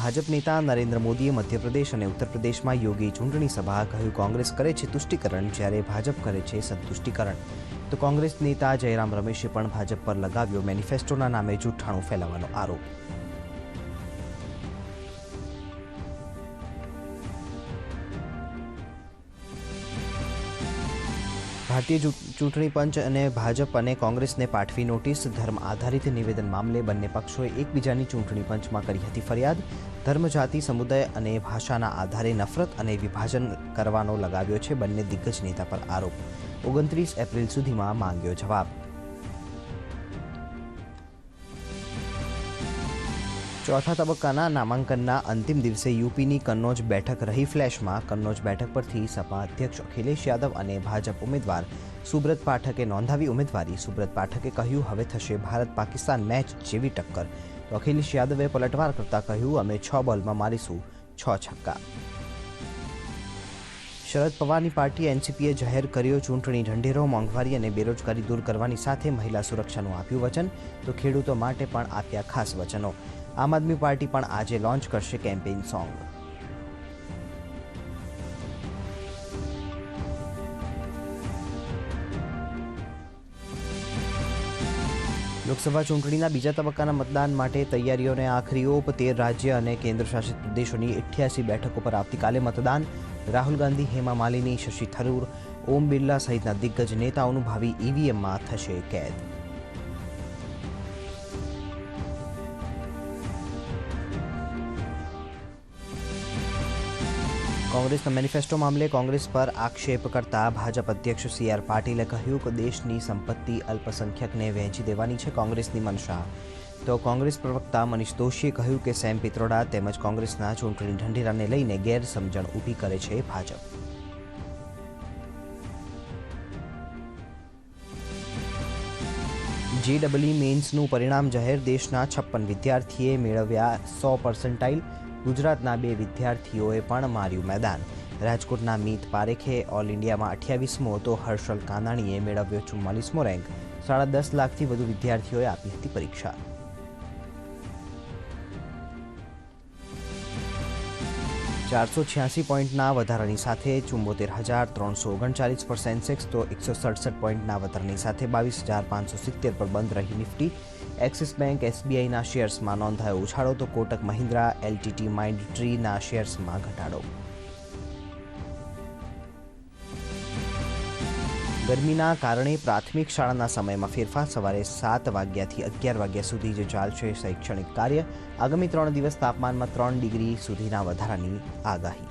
ભાજપ નેતા નરેન્દ્ર મોદીએ મધ્યપ્રદેશ અને ઉત્તર પ્રદેશમાં યોગી ચૂંટણી સભા કહ્યું કોંગ્રેસ કરે છે તુષ્ટિકરણ જ્યારે ભાજપ કરે છે સંતુષ્ટિકરણ। તો કોંગ્રેસ નેતા જયરામ રમેશે પણ ભાજપ પર લગાવ્યો મેનિફેસ્ટોના નામે જૂઠાણું ફેલાવવાનો આરોપ। ભારતીય ચૂંટણી પંચ અને ભાજપ અને કોંગ્રેસને પાઠવી નોટિસ। ધર્મ આધારિત નિવેદન મામલે બંને પક્ષોએ એકબીજાની ચૂંટણી પંચમાં કરી હતી ફરિયાદ। ધર્મ, જાતિ, સમુદાય અને ભાષાના આધારે નફરત અને વિભાજન કરવાનો લગાવ્યો છે બંને દિગ્ગજ નેતા પર આરોપ। 29 એપ્રિલ સુધીમાં માંગ્યો જવાબ। ચોથા તબક્કાના નામાંકનના અંતિમ દિવસે યુપીની કન્નૌજ બેઠક રહી ફ્લેશમાં। કન્નૌજ બેઠક પરથી સપા અધ્યક્ષ અખિલેશ યાદવ અને ભાજપ ઉમેદવાર સુબ્રત પાઠકે નોંધાવી ઉમેદવારી। સુબ્રત પાઠકે કહ્યું હવે થશે ભારત પાકિસ્તાન મેચ જેવી ટક્કર। તો અખિલેશ યાદવે પલટવાર કરતા કહ્યું અમે 6 બોલમાં મારીશું 6 છક્કા। શરદ પવારની પાર્ટી એનસીપીએ જાહેર કર્યો ચૂંટણી ઢંઢેરો। મોંઘવારી અને બેરોજગારી દૂર કરવાની સાથે મહિલા સુરક્ષાનું આપ્યું વચન। તો ખેડૂતો માટે પણ આપ્યા ખાસ વચનો। આમ આદમી પાર્ટી પણ આજે લોન્ચ કરશે કેમ્પેઇન સોંગ। લોકસભા ચૂંટણીના બીજા તબક્કાના મતદાન માટે તૈયારીઓને આખરી ઓપ। 13 રાજ્ય અને કેન્દ્રશાસિત પ્રદેશોની 88 બેઠકો પર આવતીકાલે મતદાન। રાહુલ ગાંધી, હેમા માલિની, શશી થરૂર, ઓમ બિરલા સહિતના દિગ્ગજ નેતાઓનું ભાવિ ઈવીએમમાં થશે કેદ। કોંગ્રેસના મેનિફેસ્ટો મામલે કોંગ્રેસ પર આક્ષેપ કરતા ભાજપ અધ્યક્ષ CR પાટીલે કહ્યું કે દેશની સંપત્તિ અલ્પસંખ્યકને વહેંચી દેવાની છે કોંગ્રેસની મનસા। તો કોંગ્રેસ પ્રવક્તા મનીષ દોશીએ કહ્યું કે સેમ પિત્રોડા તેમજ કોંગ્રેસના ચૂંટણી ઢંઢેરાને લઈને ગેરસમજણ ઊભી કરે છે ભાજપ। JEE મેન્સનું પરિણામ જાહેર। દેશના 56 વિદ્યાર્થીએ મેળવ્યા 100%। ગુજરાતના 2 વિદ્યાર્થીઓએ પણ માર્યું મેદાન। રાજકોટના મીત પારેખે ઓલ ઇન્ડિયામાં 28મો તો હર્ષલ કાનાણીએ મેળવ્યો 44મો રેન્ક। 10.5 લાખથી વધુ વિદ્યાર્થીઓએ આપી હતી પરીક્ષા। $486 પોઈન્ટના વધારાની સાથે 74,339 પર સેન્સેક્સ। તો 167 પોઈન્ટના વધારાની સાથે 22,570 પર બંધ રહી નિફ્ટી। એક્સિસ બેંક SBIના શેર્સમાં નોંધાયો ઉછાળો। તો કોટક મહિન્દ્રા, LTT, માઇન્ડટ્રીના શેર્સમાં ઘટાડો। ગરમીના કારણે પ્રાથમિક શાળાના સમયમાં ફેરફાર। સવારે 7 વાગ્યાથી 11 વાગ્યા સુધી જ ચાલશે શૈક્ષણિક કાર્ય। આગામી 3 દિવસ તાપમાનમાં 3 ડિગ્રી સુધીના વધારાની આગાહી।